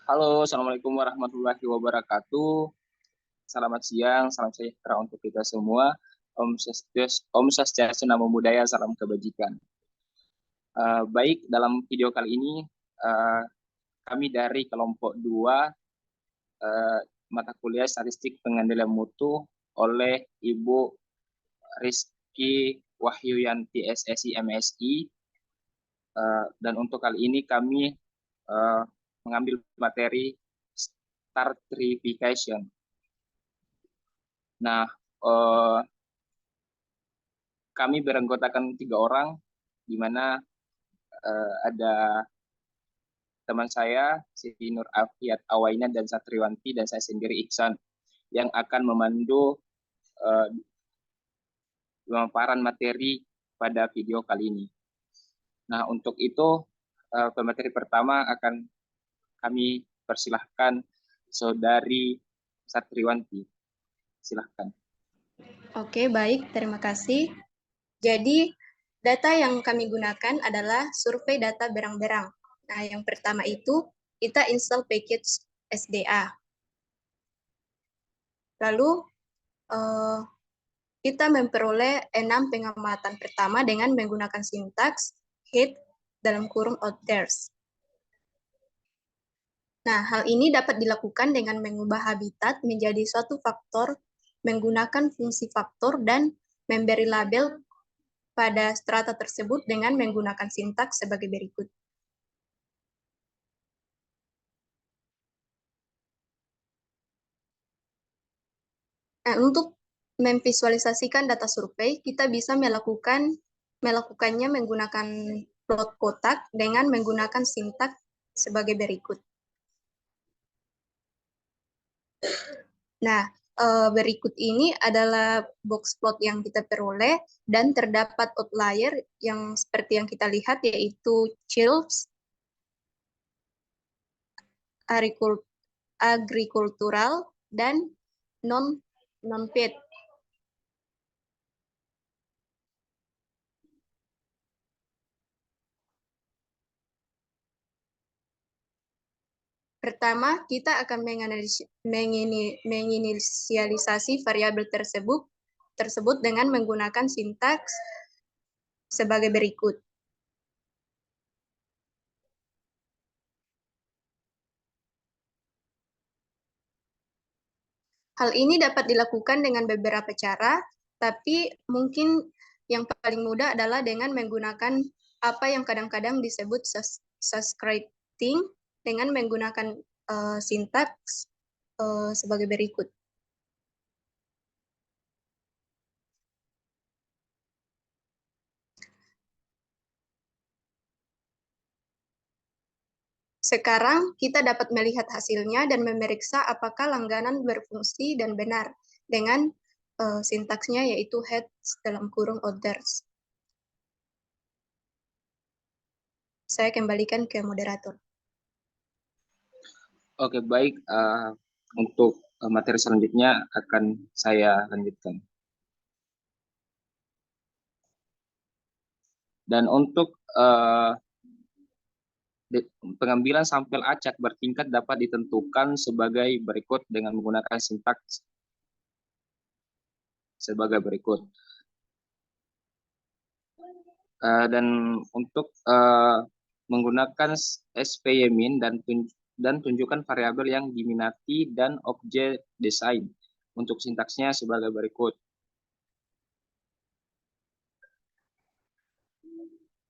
Halo, Assalamualaikum warahmatullahi wabarakatuh. Selamat siang, salam sejahtera untuk kita semua. Om Swastiastu, Namo Buddhaya, salam kebajikan. Baik, dalam video kali ini eh, kami dari kelompok 2 eh, mata kuliah Statistik Pengendalian Mutu oleh Ibu Rizky Wahyuyanti SSI MSI. Dan untuk kali ini kami eh, mengambil materi Startrification. Nah, eh, kami beranggotakan 3 orang, di mana ada teman saya, Siti Nur Afiat Awaina dan Satriwanti, dan saya sendiri Iksan, yang akan memandu eh, pemaparan materi pada video kali ini. Nah, untuk itu, pemateri pertama akan kami persilahkan Saudari Satriwanti. Silahkan. Oke, baik. Terima kasih. Jadi, data yang kami gunakan adalah survei data berang-berang. Nah, yang pertama itu kita install package SDA. Lalu, kita memperoleh 6 pengamatan pertama dengan menggunakan sintaks hit dalam kurung outliers. Nah, hal ini dapat dilakukan dengan mengubah habitat menjadi suatu faktor, menggunakan fungsi faktor, dan memberi label pada strata tersebut dengan menggunakan sintaks sebagai berikut. Nah, untuk memvisualisasikan data survei, kita bisa melakukannya menggunakan plot kotak dengan menggunakan sintaks sebagai berikut. Nah, berikut ini adalah box plot yang kita peroleh dan terdapat outlier yang seperti yang kita lihat, yaitu CHILPS, agrikultural, dan non-paid. Pertama, kita akan menginisialisasi variabel tersebut dengan menggunakan sintaks sebagai berikut. Hal ini dapat dilakukan dengan beberapa cara, tapi mungkin yang paling mudah adalah dengan menggunakan apa yang kadang-kadang disebut subscripting dengan menggunakan sintaks sebagai berikut. Sekarang kita dapat melihat hasilnya dan memeriksa apakah langganan berfungsi dan benar dengan sintaksnya, yaitu heads dalam kurung orders. Saya kembalikan ke moderator. Oke, baik. Untuk materi selanjutnya akan saya lanjutkan. Dan untuk pengambilan sampel acak bertingkat dapat ditentukan sebagai berikut dengan menggunakan sintaks sebagai berikut. Dan untuk menggunakan SPY-min dan tunjukkan variabel yang diminati dan objek desain. Untuk sintaksnya sebagai berikut.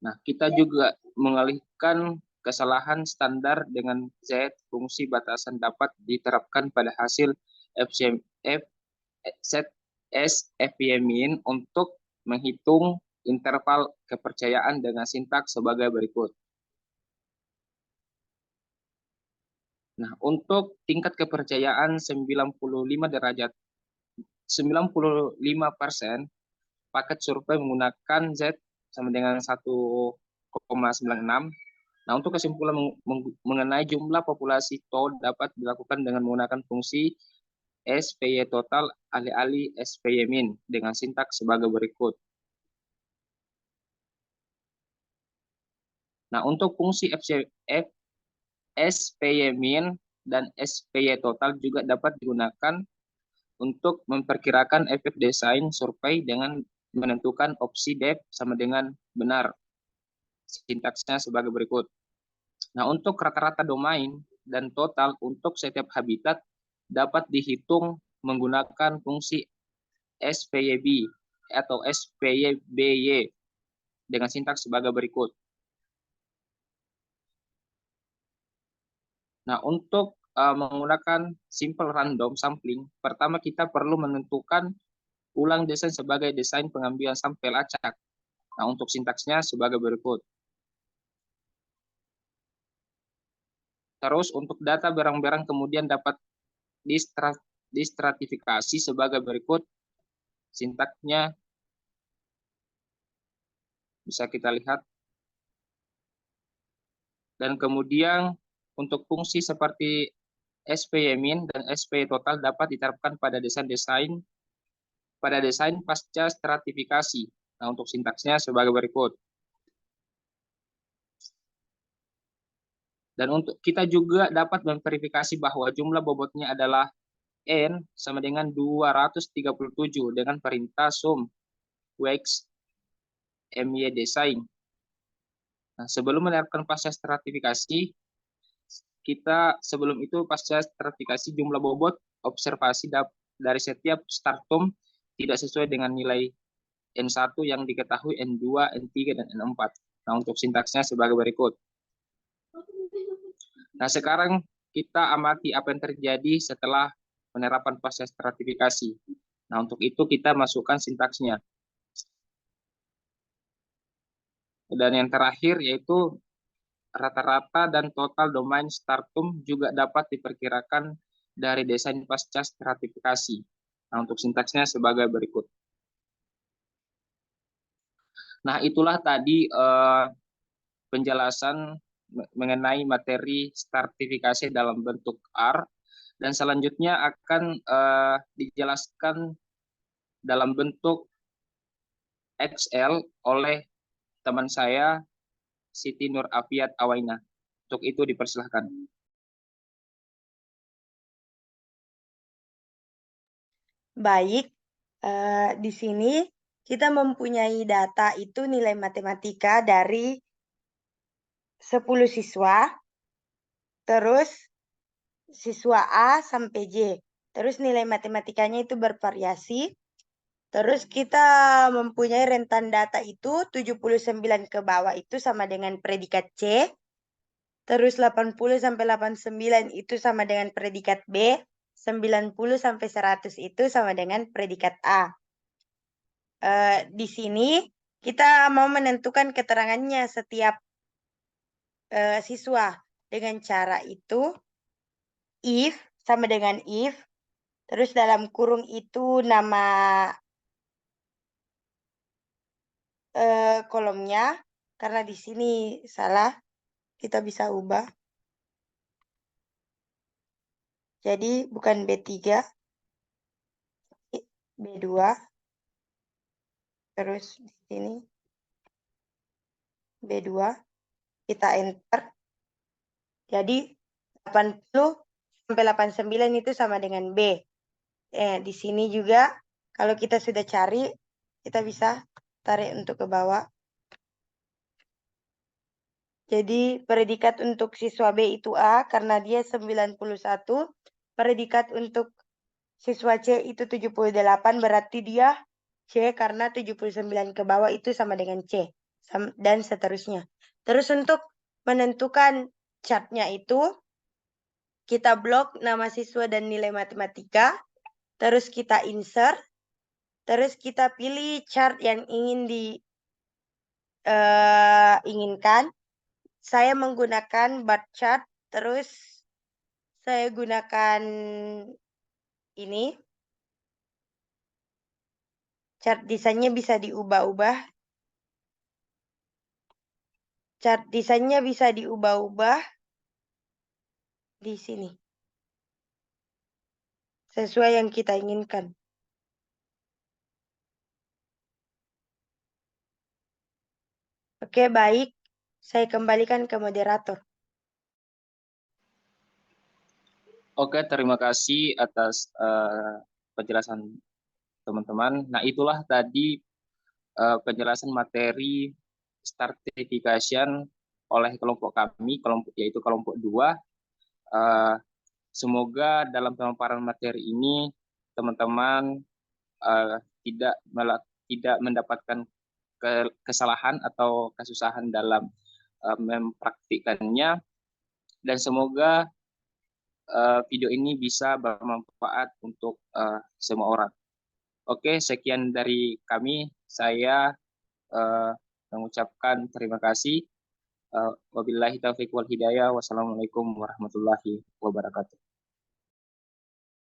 Nah, kita juga mengalihkan kesalahan standar dengan Z fungsi batasan dapat diterapkan pada hasil SFY-min untuk menghitung interval kepercayaan dengan sintaks sebagai berikut. Nah, untuk tingkat kepercayaan 95%, paket survei menggunakan Z sama dengan 1,96. Nah, untuk kesimpulan mengenai jumlah populasi TOL dapat dilakukan dengan menggunakan fungsi SPY total alih-alih SPY min dengan sintaks sebagai berikut. Nah, untuk fungsi SPY min dan SPY total juga dapat digunakan untuk memperkirakan efek desain survei dengan menentukan opsi depth sama dengan benar. Sintaksnya sebagai berikut. Nah, untuk rata-rata domain dan total untuk setiap habitat dapat dihitung menggunakan fungsi SPYB atau SPYBY dengan sintaks sebagai berikut. Nah, untuk menggunakan simple random sampling, pertama kita perlu menentukan ulang desain sebagai desain pengambilan sampel acak. Nah, untuk sintaksnya sebagai berikut. Terus untuk data barang-barang kemudian dapat distratifikasi sebagai berikut. Sintaksnya bisa kita lihat. Dan kemudian untuk fungsi seperti SPY min dan SPY total dapat diterapkan pada desain pasca stratifikasi. Nah, untuk sintaksnya sebagai berikut. Dan untuk kita juga dapat memverifikasi bahwa jumlah bobotnya adalah N sama dengan 237 dengan perintah sum wax my design. Nah, sebelum menerapkan pasca stratifikasi, kita sebelum itu pasca stratifikasi jumlah bobot observasi dari setiap startum tidak sesuai dengan nilai N1 yang diketahui N2, N3, dan N4. Nah, untuk sintaksnya sebagai berikut. Nah, sekarang kita amati apa yang terjadi setelah penerapan pasca stratifikasi. Nah, untuk itu kita masukkan sintaksnya. Dan yang terakhir yaitu rata-rata dan total domain startum juga dapat diperkirakan dari desain pasca stratifikasi. Nah, untuk sintaksnya sebagai berikut. Nah, itulah tadi penjelasan mengenai materi stratifikasi dalam bentuk R, dan selanjutnya akan dijelaskan dalam bentuk Excel oleh teman saya Siti Nur Afiat Awaina. Untuk itu dipersilahkan. Baik, di sini kita mempunyai data itu nilai matematika dari 10 siswa, terus siswa A sampai J. Terus nilai matematikanya itu bervariasi. Terus kita mempunyai rentan data itu 79 ke bawah itu sama dengan predikat C. Terus 80 sampai 89 itu sama dengan predikat B. 90 sampai 100 itu sama dengan predikat A. Di sini kita mau menentukan keterangannya setiap siswa dengan cara itu if sama dengan if, terus dalam kurung itu nama kolomnya, karena di sini salah, kita bisa ubah. Jadi bukan B3, B2, terus di sini B2, kita enter. Jadi 80 sampai 89 itu sama dengan B. Di sini juga kalau kita sudah cari, kita bisa tarik untuk ke bawah. Jadi predikat untuk siswa B itu A karena dia 91. Predikat untuk siswa C itu 78, berarti dia C karena 79 ke bawah itu sama dengan C. Dan seterusnya. Terus untuk menentukan chartnya itu, kita blok nama siswa dan nilai matematika. Terus kita insert. Terus kita pilih chart yang ingin inginkan. Saya menggunakan bar chart. Terus saya gunakan ini. Chart desainnya bisa diubah-ubah. Chart desainnya bisa diubah-ubah di sini. Sesuai yang kita inginkan. Oke, baik. Saya kembalikan ke moderator. Oke, terima kasih atas penjelasan teman-teman. Nah, itulah tadi penjelasan materi stratification oleh kelompok kami, yaitu kelompok 2. Eh, Semoga dalam pemaparan materi ini teman-teman eh, tidak mendapatkan kesalahan atau kesusahan dalam mempraktikkannya, dan semoga video ini bisa bermanfaat untuk semua orang. Oke, sekian dari kami. Saya eh, mengucapkan terima kasih. Wabillahi taufiq wal hidayah. Wassalamualaikum warahmatullahi wabarakatuh.